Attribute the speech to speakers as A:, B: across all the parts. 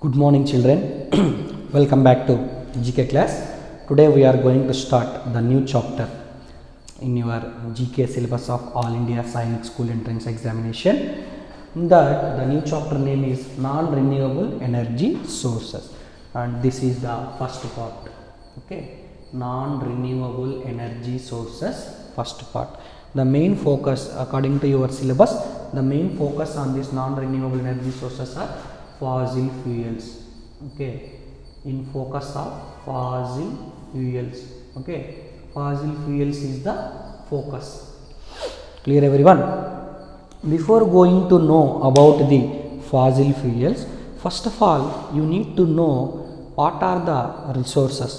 A: Good morning children. Welcome back to GK class. Today we are going to start the new chapter in your GK syllabus of All India Science School Entrance Examination. That the new chapter name is Non-Renewable Energy Sources, and this is the first part. Okay, non-renewable energy sources, first part. The main focus according to your syllabus, the main focus on this non-renewable energy sources are fossil fuels. Okay, in focus of fossil fuels. Okay, fossil fuels is the focus. Clear everyone? Before going to know about the fossil fuels, first of all you need to know what are the resources.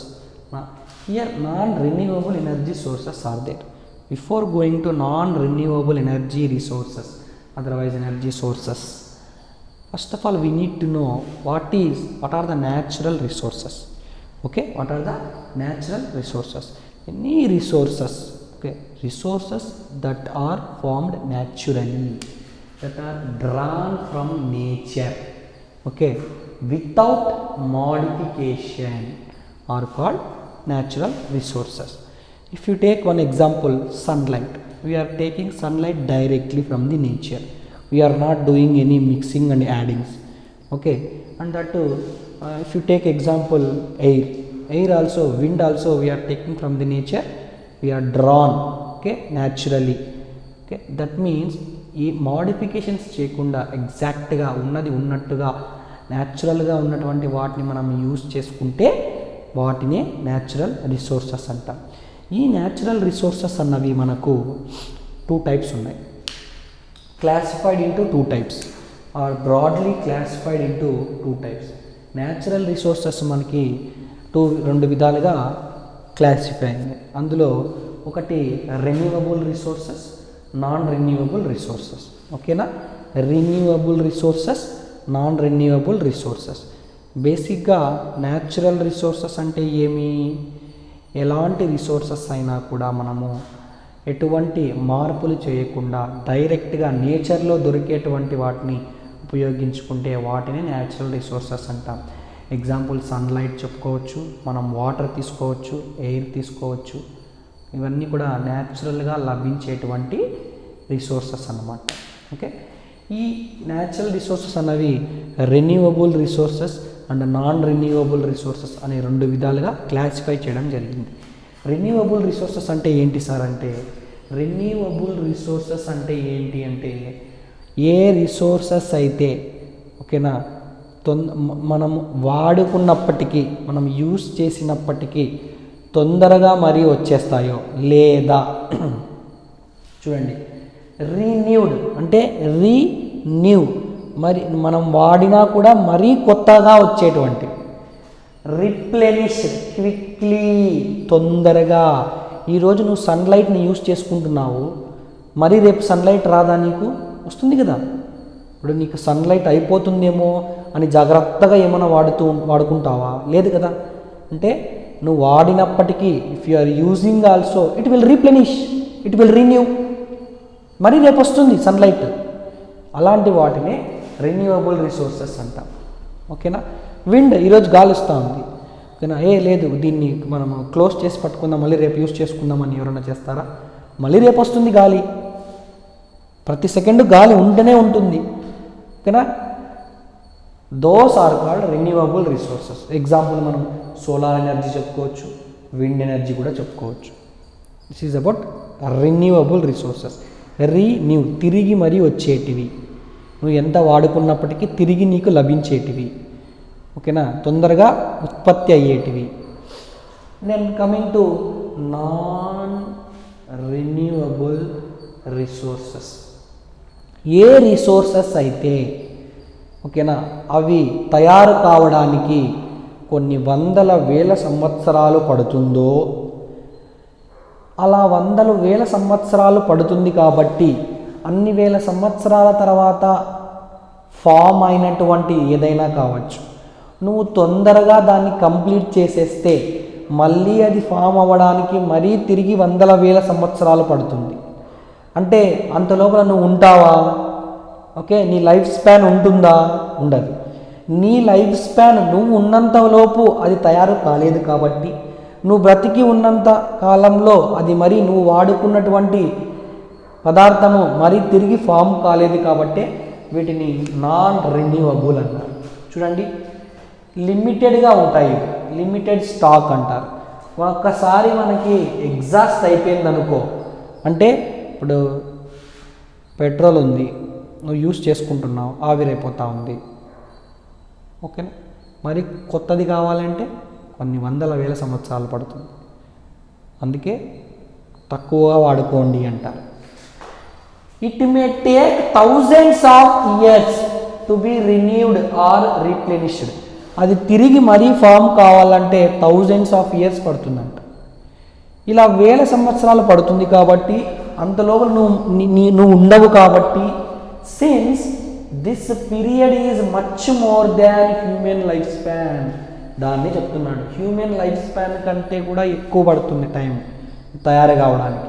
A: Now here non-renewable energy sources are there. Before going to non-renewable energy resources, otherwise energy sources, first of all we need to know what are the natural resources. Okay, what are the natural resources? Any resources, okay, resources that are formed naturally, that are drawn from nature, okay, without modification, are called natural resources. If you take one example, sunlight, we are taking sunlight directly from the nature. We are not doing any mixing and addings. Okay, and that too, if you take example, air also, wind also, we are taking from the nature. We are drawn, okay, naturally. Okay, that means ఈ modifications చేయకుండా ఎగ్జాక్ట్గా ఉన్నది ఉన్నట్టుగా న్యాచురల్గా ఉన్నటువంటి వాటిని మనం use చేసుకుంటే వాటినే న్యాచురల్ రిసోర్సెస్ అంటాం. ఈ న్యాచురల్ రిసోర్సెస్ అన్నవి మనకు టూ టైప్స్ ఉన్నాయి. Classified into two types, or broadly classified into two types. Natural resources మనకి రెండు విధాలుగా క్లాసిఫై అయింది. అందులో ఒకటి renewable resources, non renewable resources. ఓకేనా, renewable resources, non renewable resources. బేసిక్గా న్యాచురల్ రిసోర్సెస్ అంటే ఏమి? ఎలాంటి రిసోర్సెస్ అయినా కూడా మనము ఎటువంటి మార్పులు చేయకుండా డైరెక్ట్గా నేచర్లో దొరికేటువంటి వాటిని ఉపయోగించుకుంటే వాటిని న్యాచురల్ రిసోర్సెస్ అంటాం. ఎగ్జాంపుల్ సన్లైట్ చెప్పుకోవచ్చు, మనం వాటర్ తీసుకోవచ్చు, ఎయిర్ తీసుకోవచ్చు. ఇవన్నీ కూడా న్యాచురల్గా లభించేటువంటి రిసోర్సెస్ అన్నమాట. ఓకే, ఈ న్యాచురల్ రిసోర్సెస్ అన్నవి renewable resources and non renewable resources అనే రెండు విధాలుగా క్లాసిఫై చేయడం జరిగింది. రెన్యూవబుల్ రిసోర్సెస్ అంటే ఏంటి సార్ అంటే, రెన్యూవబుల్ రిసోర్సెస్ అంటే ఏంటి అంటే ఏ రిసోర్సెస్ అయితే, ఓకేనా, మనం వాడుకున్నప్పటికీ, మనం యూస్ చేసినప్పటికీ తొందరగా మరీ వచ్చేస్తాయో, లేదా చూడండి, రీన్యూడ్ అంటే రీన్యూ, మరి మనం వాడినా కూడా మరీ కొత్తగా వచ్చేటువంటి, రిప్లెనిష్ క్విక్లీ, తొందరగా. ఈరోజు నువ్వు సన్లైట్ని యూస్ చేసుకుంటున్నావు, మరి రేపు సన్లైట్ రాదా? నీకు వస్తుంది కదా. ఇప్పుడు నీకు సన్లైట్ అయిపోతుందేమో అని జాగ్రత్తగా ఏమైనా వాడుకుంటావా? లేదు కదా. అంటే నువ్వు వాడినప్పటికీ if you are using also it will replenish, it will renew, మరి రేపు వస్తుంది సన్లైట్. అలాంటి వాటినే రెన్యూవబుల్ రిసోర్సెస్ అంటాం. ఓకేనా, విండ్, ఈరోజు గాలి వస్తూ ఉంది, ఓకేనా, లేదు దీన్ని మనము క్లోజ్ చేసి పట్టుకుందాం, మళ్ళీ రేపు యూజ్ చేసుకుందామని ఎవరైనా చేస్తారా? మళ్ళీ రేపు వస్తుంది గాలి, ప్రతి సెకండ్ గాలి ఉంటూనే ఉంటుంది. ఓకేనా, those are called renewable resources. Example మనం సోలార్ ఎనర్జీ చెప్పుకోవచ్చు, విండ్ ఎనర్జీ కూడా చెప్పుకోవచ్చు. This is about renewable resources. Renew, తిరిగి మరీ వచ్చేటివి, నువ్వు ఎంత వాడుకున్నప్పటికీ తిరిగి నీకు లభించేటివి. ఓకేనా, తొందరగా ఉత్పత్తి అయ్యేటివి. Then coming to non renewable resources. ఏ రిసోర్సెస్ అయితే, ఓకేనా, అవి తయారు కావడానికి కొన్ని వందల వేల సంవత్సరాలు పడుతుందో, అలా వందలు వేల సంవత్సరాలు పడుతుంది కాబట్టి అన్ని వేల సంవత్సరాల తర్వాత ఫామ్ అయినటువంటి ఏదైనా కావచ్చు, నువ్వు తొందరగా దాన్ని కంప్లీట్ చేసేస్తే మళ్ళీ అది ఫామ్ అవ్వడానికి మరీ తిరిగి వందల వేల సంవత్సరాలు పడుతుంది. అంటే అంత లోపల నువ్వు ఉంటావా? ఓకే, నీ లైఫ్ స్పాన్ ఉంటుందా? ఉండదు. నీ లైఫ్ స్పాన్ నువ్వు ఉన్నంత లోపు అది తయారు కాలేదు కాబట్టి, నువ్వు బ్రతికి ఉన్నంత కాలంలో అది మరి నువ్వు వాడుకున్నటువంటి పదార్థము మరి తిరిగి ఫామ్ కాలేదు కాబట్టి వీటిని నాన్ రెన్యూవబుల్ అంటారు. చూడండి, లిమిటెడ్గా ఉంటాయి, లిమిటెడ్ స్టాక్ అంటారు. ఒక్కసారి మనకి ఎగ్జాస్ట్ అయిపోయింది అనుకో, అంటే ఇప్పుడు పెట్రోల్ ఉంది, నువ్వు యూస్ చేసుకుంటున్నావు, ఆవిరైపోతూ ఉంది, ఓకేనా. మరి కొత్తది కావాలంటే కొన్ని వందల వేల సంవత్సరాలు పడుతుంది. అందుకే తక్కువగా వాడుకోండి అంటారు. It may take thousands of years to be renewed or replenished. అది తిరిగి మరీ ఫామ్ కావాలంటే థౌజండ్స్ ఆఫ్ ఇయర్స్ పడుతుందంట. ఇలా వేల సంవత్సరాలు పడుతుంది కాబట్టి అంతలోపు నువ్వు ఉండవు కాబట్టి, since this period is much more than human life span, దాన్ని చెప్తున్నాడు. హ్యూమన్ లైఫ్ స్పాన్ కంటే కూడా ఎక్కువ పడుతుంది టైం తయారు కావడానికి.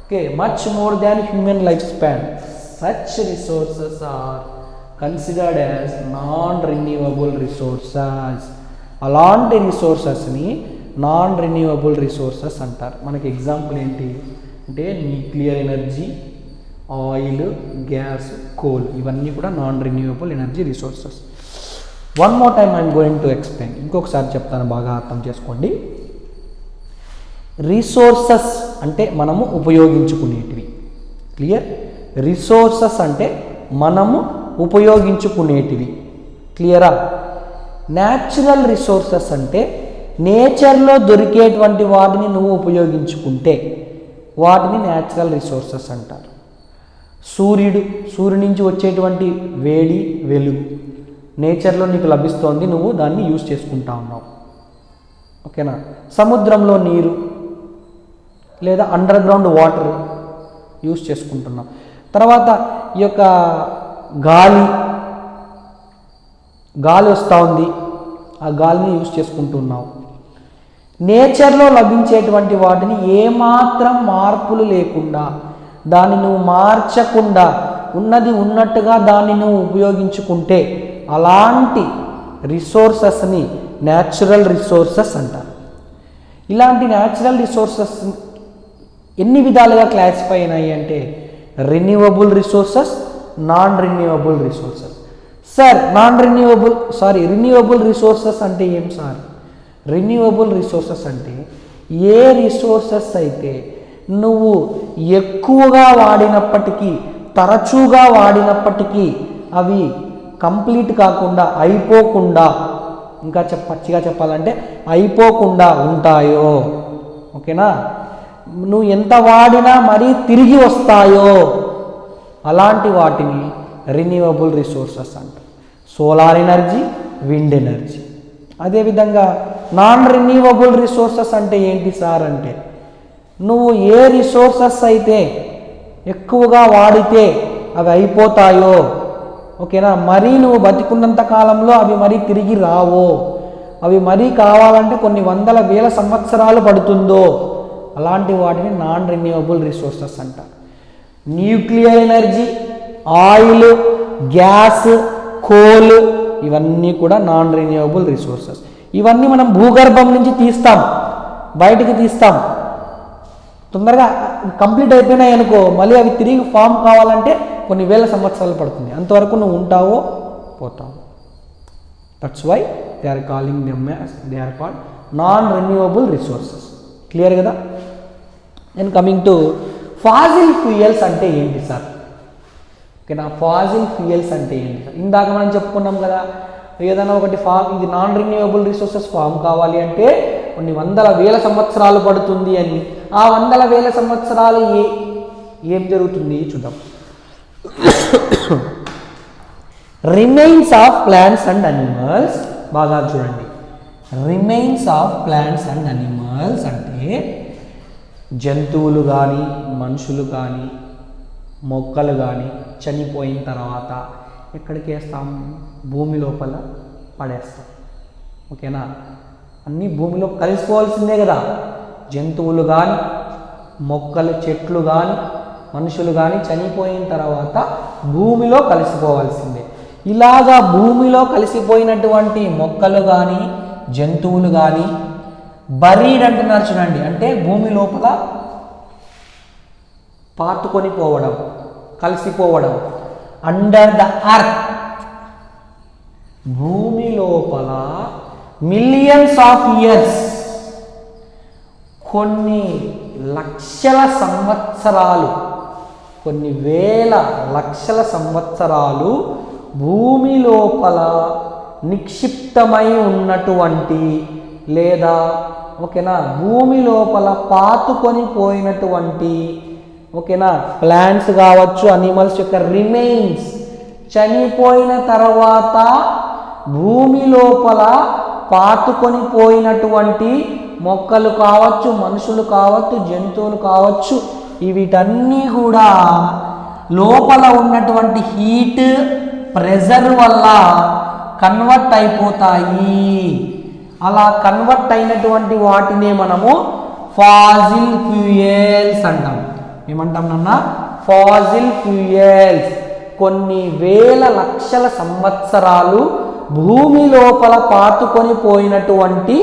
A: Okay, much more than human life span. Such resources are considered as non renewable resources. అలాంటి రిసోర్సెస్ని నాన్ రెన్యూవబుల్ రిసోర్సెస్ అంటారు. మనకి ఎగ్జాంపుల్ ఏంటి అంటే nuclear energy, oil, gas, coal, ఇవన్నీ కూడా non renewable energy resources. One more time I'm going to explain. ఇంకొకసారి చెప్తాను, బాగా అర్థం చేసుకోండి. రిసోర్సెస్ అంటే మనము ఉపయోగించుకునేటివి. క్లియర్? రిసోర్సెస్ అంటే మనము ఉపయోగించుకునేటివి. క్లియరా? న్యాచురల్ రిసోర్సెస్ అంటే నేచర్లో దొరికేటువంటి వాటిని నువ్వు ఉపయోగించుకుంటే వాటిని న్యాచురల్ రిసోర్సెస్ అంటారు. సూర్యుడి నుంచి వచ్చేటువంటి వేడి, వెలుగు నేచర్లో నీకు లభిస్తోంది, నువ్వు దాన్ని యూజ్ చేసుకుంటా ఉన్నావు, ఓకేనా. సముద్రంలో నీరు లేదా అండర్ గ్రౌండ్ వాటర్ యూజ్ చేసుకుంటున్నావు. తర్వాత ఈ యొక్క గాలి వస్తూ ఉంది, ఆ గాలిని యూజ్ చేసుకుంటున్నావు. నేచర్లో లభించేటువంటి వాటిని ఏమాత్రం మార్పులు లేకుండా, దాన్ని నువ్వు మార్చకుండా ఉన్నది ఉన్నట్టుగా దాన్ని నువ్వు ఉపయోగించుకుంటే అలాంటి రిసోర్సెస్ని న్యాచురల్ రిసోర్సెస్ అంటారు. ఇలాంటి న్యాచురల్ రిసోర్సెస్ ఎన్ని విధాలుగా క్లాసిఫై అయినాయి అంటే renewable resources, non renewable resources. Sir renewable resources అంటే ఏం సార్? రెన్యూవబుల్ రిసోర్సెస్ అంటే ఏ రిసోర్సెస్ అయితే నువ్వు ఎక్కువగా వాడినప్పటికీ, తరచుగా వాడినప్పటికీ అవి కంప్లీట్ కాకుండా, అయిపోకుండా, ఇంకా పచ్చిగా చెప్పాలంటే అయిపోకుండా ఉంటాయో, ఓకేనా. నువ్వు ఎంత వాడినా మరీ తిరిగి వస్తాయో అలాంటి వాటిని రెన్యూవబుల్ రిసోర్సెస్ అంట. Solar energy, wind energy. అదేవిధంగా నాన్ రెన్యూవబుల్ రిసోర్సెస్ అంటే ఏంటి సార్ అంటే, నువ్వు ఏ రిసోర్సెస్ అయితే ఎక్కువగా వాడితే అవి అయిపోతాయో, ఓకేనా, మరీ నువ్వు బతికున్నంత కాలంలో అవి మరీ తిరిగి రావో, అవి మరీ కావాలంటే కొన్ని వందల వేల సంవత్సరాలు పడుతుందో అలాంటి వాటిని నాన్ రెన్యూవబుల్ రిసోర్సెస్ అంట. Nuclear energy, oil, gas, coal ఇవన్నీ కూడా నాన్ రెన్యూవబుల్ రిసోర్సెస్. ఇవన్నీ మనం భూగర్భం నుంచి తీస్తాం, బయటికి తీస్తాం. తొందరగా కంప్లీట్ అయిపోయినాయి అనుకో, మళ్ళీ అవి తిరిగి ఫామ్ కావాలంటే కొన్ని వేల సంవత్సరాలు పడుతుంది. అంతవరకు నువ్వు ఉంటావో పోతావు. That's why they are called non renewable resources. Clear కదా? నేను కమింగ్ టు ఫాసిల్ ఫ్యూయల్స్ అంటే ఏంటి సార్? ఓకేనా, ఫాసిల్ ఫ్యూయల్స్ అంటే ఏంటి సార్? ఇందాక మనం చెప్పుకున్నాం కదా, ఏదైనా ఒకటి ఇది నాన్ రెన్యూవబుల్ రిసోర్సెస్ ఫామ్ కావాలి అంటే కొన్ని వందల వేల సంవత్సరాలు పడుతుంది అని. ఆ వందల వేల సంవత్సరాలు ఏం జరుగుతుంది చూద్దాం. Remains of plants and animals, బాగా చూడండి. Remains of plants and animals అంటే జంతువులు కానీ, మనుషులు కానీ, మొక్కలు కానీ చనిపోయిన తర్వాత ఎక్కడికి వేస్తాం? భూమి లోపల పడేస్తాం, ఓకేనా. అన్నీ భూమిలో కలిసిపోవాల్సిందే కదా. జంతువులు కానీ, మొక్కలు, చెట్లు కానీ, మనుషులు కానీ చనిపోయిన తర్వాత భూమిలో కలిసిపోవాల్సిందే. ఇలాగా భూమిలో కలిసిపోయినటువంటి మొక్కలు కానీ జంతువులు కానీ బరీడ్ అంటున్నారు చూడండి, అంటే భూమి లోపల పాతుకొని పోవడం, కలిసిపోవడం. అండర్ ద అర్త్, భూమి లోపల మిలియన్స్ ఆఫ్ ఇయర్స్, కొన్ని లక్షల సంవత్సరాలు, కొన్ని వేల లక్షల సంవత్సరాలు భూమి లోపల నిక్షిప్తమై ఉన్నటువంటి లేదా ఓకేనా భూమి లోపల పాతుకొని పోయినటువంటి ఓకేనా ప్లాంట్స్ కావచ్చు, అనిమల్స్ యొక్క రిమైన్స్ చనిపోయిన తర్వాత భూమి లోపల పాతుకొని పోయినటువంటి మొక్కలు కావచ్చు, మనుషులు కావచ్చు, జంతువులు కావచ్చు, వీటన్నీ కూడా లోపల ఉన్నటువంటి హీట్ ప్రెజర్ వల్ల కన్వర్ట్ అయిపోతాయి. అలా కన్వర్ట్ అయినటువంటి వాటినే మనము ఫాసిల్ ఫ్యూయల్స్ అంటాం. ఏమంటాం నాన్న? Fossil fuels. కొన్ని వేల లక్షల సంవత్సరాలు భూమి లోపల పాతుకొని పోయినటువంటి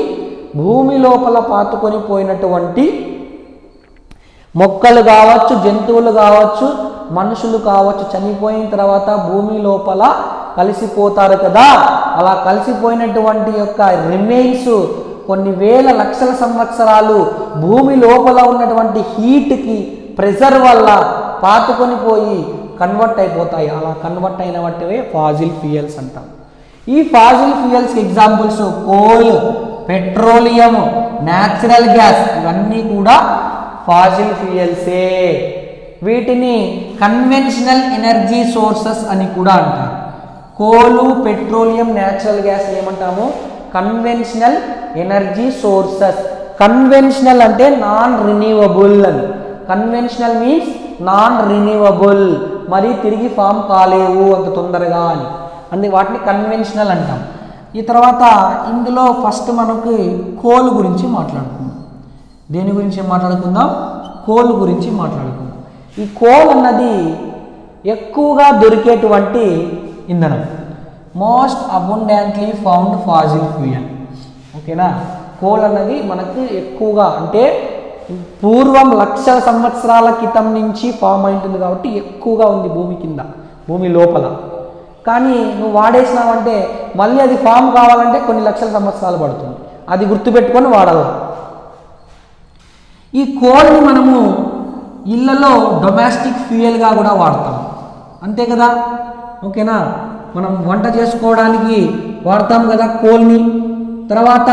A: మొక్కలు కావచ్చు, జంతువులు కావచ్చు, మనుషులు కావచ్చు, చనిపోయిన తర్వాత భూమి లోపల కలిసిపోతారు కదా. అలా కలిసిపోయినటువంటి యొక్క రిమైన్స్ కొన్ని వేల లక్షల సంవత్సరాలు భూమి లోపల ఉన్నటువంటి హీట్కి ప్రెషర్ వల్ల పాతుకొని పోయి కన్వర్ట్ అయిపోతాయి. అలా కన్వర్ట్ అయిన వాటివే ఫాసిల్ ఫ్యూయల్స్ అంటాం. ఈ ఫాసిల్ ఫ్యూయల్స్కి examples coal, petroleum, natural gas, ఇవన్నీ కూడా ఫాసిల్ ఫ్యూయల్సే. వీటిని కన్వెన్షనల్ ఎనర్జీ సోర్సెస్ అని కూడా అంటారు. కోలు, పెట్రోలియం, న్యాచురల్ గ్యాస్ ఏమంటాము? Conventional energy sources. కన్వెన్షనల్ అంటే నాన్ రిన్యూవబుల్ అని. కన్వెన్షనల్ మీన్స్ నాన్ రిన్యూవబుల్, మరి తిరిగి ఫామ్ కాలేవు అంత తొందరగా అని. అందుకే వాటిని కన్వెన్షనల్ అంటాం. ఈ తర్వాత ఇందులో ఫస్ట్ మనకి కోల్ గురించి మాట్లాడుకుందాం. దేని గురించి మాట్లాడుకుందాం? కోల్ గురించి మాట్లాడుకుందాం. ఈ కోల్ అన్నది ఎక్కువగా దొరికేటువంటి ఇంధనం. Most abundantly found fossil fuel. ఓకేనా? కోల్ అన్నది మనకు ఎక్కువగా అంటే పూర్వం లక్షల సంవత్సరాల క్రితం నుంచి ఫామ్ అవుతుంది కాబట్టి ఎక్కువగా ఉంది భూమి కింద, భూమి లోపల. కానీ నువ్వు వాడేసినావంటే మళ్ళీ అది ఫామ్ కావాలంటే కొన్ని లక్షల సంవత్సరాలు పడుతుంది. అది గుర్తుపెట్టుకొని వాడాలి. ఈ కోల్ని మనము ఇళ్లలో డొమెస్టిక్ ఫ్యూయల్గా కూడా వాడతాం, అంతే కదా? ఓకేనా? మనం వంట చేసుకోవడానికి వాడతాం కదా కోల్ని. తర్వాత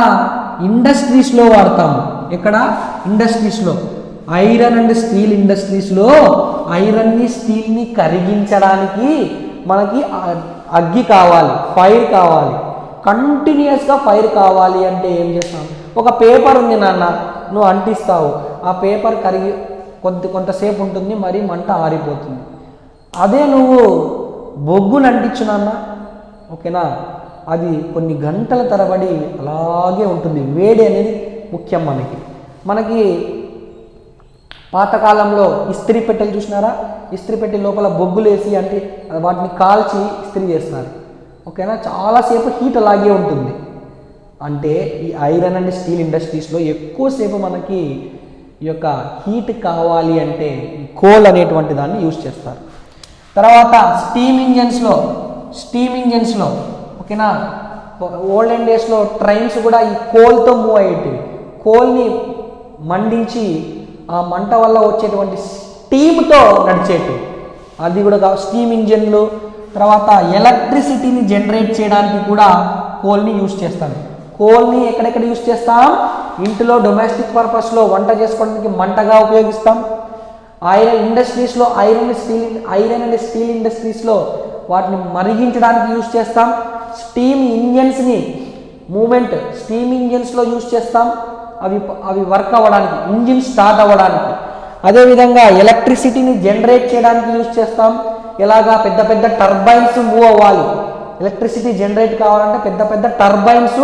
A: ఇండస్ట్రీస్లో వాడతాము. ఎక్కడ? ఇండస్ట్రీస్లో. ఐరన్ అండ్ స్టీల్ ఇండస్ట్రీస్లో ఐరన్ని, స్టీల్ని కరిగించడానికి మనకి అగ్గి కావాలి, ఫైర్ కావాలి. కంటిన్యూస్గా ఫైర్ కావాలి అంటే ఏం చేస్తాం? ఒక పేపర్ ఉంది నాన్న, నువ్వు అంటిస్తావు, ఆ పేపర్ కరిగి కొంతసేపు ఉంటుంది, మరి మంట ఆరిపోతుంది. అదే నువ్వు బొగ్గును అంటించు నాన్న, ఓకేనా, అది కొన్ని గంటల తరబడి అలాగే ఉంటుంది. వేడి అనేది ముఖ్యం మనకి పాతకాలంలో ఇస్త్రీ పెట్టెలు చూసినారా? ఇస్త్రీ పెట్టె లోపల బొగ్గులు వేసి అంటే వాటిని కాల్చి ఇస్త్రీ చేస్తున్నారు. ఓకేనా? చాలాసేపు హీట్ అలాగే ఉంటుంది. అంటే ఈ ఐరన్ అండ్ స్టీల్ ఇండస్ట్రీస్లో ఎక్కువసేపు మనకి ఈ యొక్క హీట్ కావాలి అంటే ఈ కోల్ అనేటువంటి దాన్ని యూజ్ చేస్తారు. తర్వాత స్టీమ్ ఇంజన్స్లో ఓకేనా, ఓల్డెన్ డేస్లో ట్రైన్స్ కూడా ఈ కోల్తో మూవ్ అయ్యేటివి. కోల్ని మండించి ఆ మంట వల్ల వచ్చేటువంటి స్టీమ్తో నడిచేటివి. అది కూడా స్టీమ్ ఇంజన్లు. తర్వాత ఎలక్ట్రిసిటీని జనరేట్ చేయడానికి కూడా కోల్ని యూజ్ చేస్తాం. కోల్ని ఎక్కడెక్కడ యూజ్ చేస్తాం? ఇంటిలో డొమెస్టిక్ పర్పస్లో వంట చేసుకోవడానికి మంటగా ఉపయోగిస్తాం. ఐరన్ ఇండస్ట్రీస్లో ఐరన్ అండ్ స్టీల్ ఇండస్ట్రీస్లో వాటిని మరిగించడానికి యూజ్ చేస్తాం. స్టీమ్ ఇంజన్స్ని స్టీమ్ ఇంజన్స్లో యూజ్ చేస్తాం. అవి వర్క్ అవ్వడానికి, ఇంజిన్ స్టార్ట్ అవ్వడానికి. అదేవిధంగా ఎలక్ట్రిసిటీని జనరేట్ చేయడానికి యూజ్ చేస్తాం. ఎలాగా? పెద్ద పెద్ద టర్బైన్స్ మూవ్ అవ్వాలి. ఎలక్ట్రిసిటీ జనరేట్ కావాలంటే పెద్ద పెద్ద టర్బైన్స్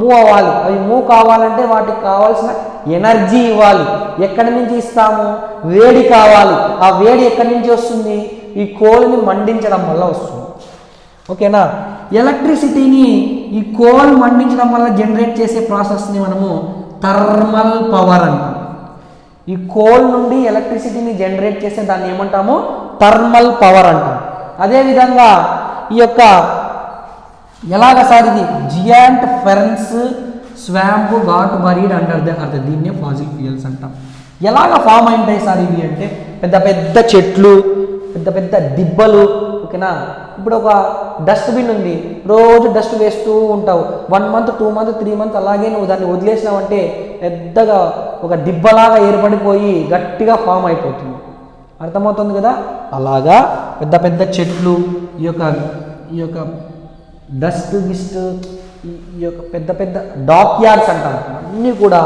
A: మూవ్ అవ్వాలి. అవి మూవ్ కావాలంటే వాటికి కావాల్సిన ఎనర్జీ ఇవ్వాలి. ఎక్కడి నుంచి ఇస్తాము? వేడి కావాలి. ఆ వేడి ఎక్కడి నుంచి వస్తుంది? ఈ కోల్ని మండించడం వల్ల వస్తుంది. ఓకేనా. ఎలక్ట్రిసిటీని ఈ కోల్ మండించడం వల్ల జనరేట్ చేసే ప్రాసెస్ని మనము థర్మల్ పవర్ అంటాం. ఈ కోల్ నుండి ఎలక్ట్రిసిటీని జనరేట్ చేసే దాన్ని ఏమంటాము, థర్మల్ పవర్ అంటాం. అదేవిధంగా ఈ యొక్క ఎలాగ సార్ ఇది giant ferns swamp got buried under the earth, దీన్నే ఫాసిల్ ఫ్యూయల్స్ అంటాం. ఎలాగ ఫామ్ అయింటాయి సార్ ఇవి అంటే పెద్ద పెద్ద చెట్లు, పెద్ద పెద్ద దిబ్బలు, ఓకేనా. ఇప్పుడు ఒక డస్ట్బిన్ ఉంది, రోజు డస్ట్ వేస్తూ ఉంటావు, 1 month 2 month 3 months అలాగే నువ్వు దాన్ని వదిలేసినావంటే పెద్దగా ఒక దిబ్బలాగా ఏర్పడిపోయి గట్టిగా ఫామ్ అయిపోతుంది. అర్థమవుతుంది కదా. అలాగా పెద్ద పెద్ద చెట్లు, ఈ యొక్క డస్ట్ గిస్ట్, ఈ యొక్క పెద్ద పెద్ద డాక్ యార్డ్స్ అంటాం, అన్నీ కూడా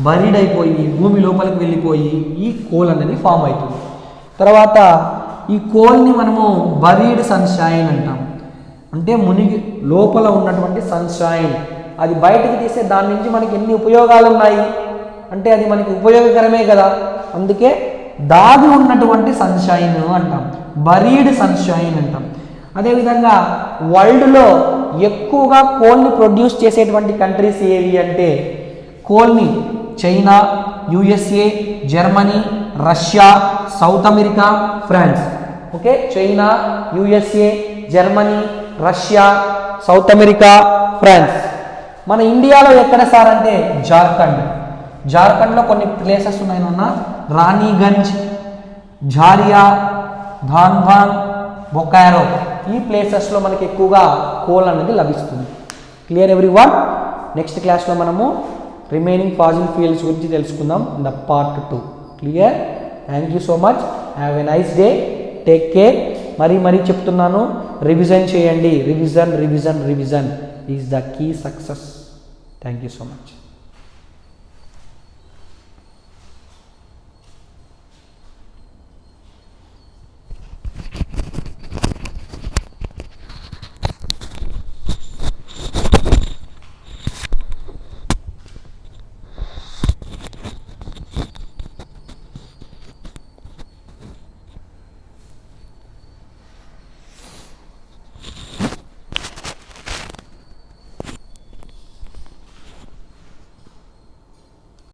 A: బరీడ్ అయిపోయి భూమి లోపలికి వెళ్ళిపోయి ఈ కోల్ అనేది ఫామ్ అవుతుంది. తర్వాత ఈ కోల్ని మనము బరీడ్ సన్షైన్ అంటాం. అంటే మునిగి లోపల ఉన్నటువంటి సన్షైన్, అది బయటకు తీసే దాని నుంచి మనకి ఎన్ని ఉపయోగాలు ఉన్నాయి అంటే అది మనకి ఉపయోగకరమే కదా, అందుకే దాగి ఉన్నటువంటి సన్షైన్ అంటాం, బరీడ్ సన్షైన్ అంటాం. అదేవిధంగా వరల్డ్లో ఎక్కువగా కోల్ని ప్రొడ్యూస్ చేసేటువంటి కంట్రీస్ ఏవి అంటే కోల్ని China, USA, Germany, Russia, South America, France. Okay, China, USA, Germany, Russia, South America, France. మన ఇండియాలో ఎక్కడ సార్ అంటే జార్ఖండ్లో కొన్ని ప్లేసెస్ ఉన్నాయి నాన్న, రాణిగంజ్, ఝారియా, ధాన్బాద్, బొకారో, ఈ ప్లేసెస్లో మనకి ఎక్కువగా కోల్ అనేది లభిస్తుంది. Clear everyone. నెక్స్ట్ క్లాస్లో మనము రిమైనింగ్ ఫాసిల్ ఫ్యూయల్స్ గురించి తెలుసుకుందాం in the part 2. Clear. Thank you so much. Have a nice day. Take care. మరీ చెప్తున్నాను, రివిజన్ చేయండి. Revision is the key success. Thank you so much.